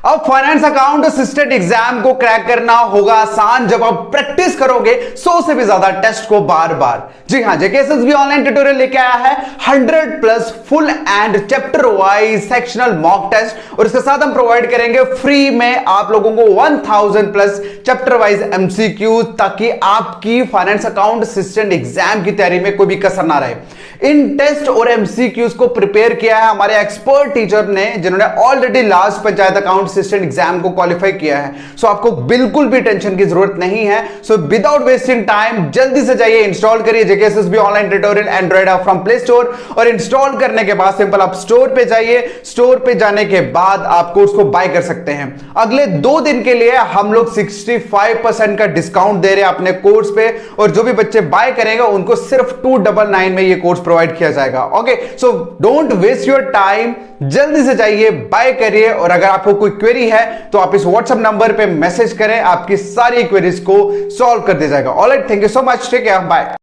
अब finance account assistant exam को crack करना होगा आसान जब आप प्रैक्टिस करोगे 100 से भी ज्यादा टेस्ट को बार बार। जी हां, जेकेएसएसबी ऑनलाइन ट्यूटोरियल लेके आया है 100+ full and chapter wise sectional mock test, और इसके साथ हम प्रोवाइड करेंगे फ्री में आप लोगों को 1000+ चैप्टर वाइज एमसीक्यू, ताकि आपकी फाइनेंस अकाउंट असिस्टेंट एग्जाम की तैयारी में कोई भी कसर ना रहे। इन टेस्ट और एमसीक्यूज को प्रिपेयर किया है हमारे एक्सपर्ट टीचर ने, जिन्होंने already last panchayat account assistant exam को क्वालिफाई किया है। सो आपको बिल्कुल भी टेंशन की जरूरत नहीं है। सो विदाउट वेस्टिंग टाइम जल्दी से जाइए, इंस्टॉल करिए JKSSB online tutorial Android app from play store, और इंस्टॉल करने के बाद सिंपल आप स्टोर पे जाइए। स्टोर पे जाने के बाद आप कोर्स को बाय कर सकते हैं। अगले 2 दिन के लिए हम लोग 65% का डिस्काउंट दे रहे हैं अपने कोर्स पे, और जो भी बच्चे बाय करेंगे उनको सिर्फ 299 में ये कोर्स प्रोवाइड किया जाएगा। Okay, so don't waste your time, जल्दी से जाइए, बाय करिए। और अगर आपको कोई क्वेरी है तो आप इस व्हाट्सएप नंबर पे मैसेज करें, आपकी सारी क्वेरीज को सॉल्व कर दिया जाएगा। Alright, thank you so much, take care, bye.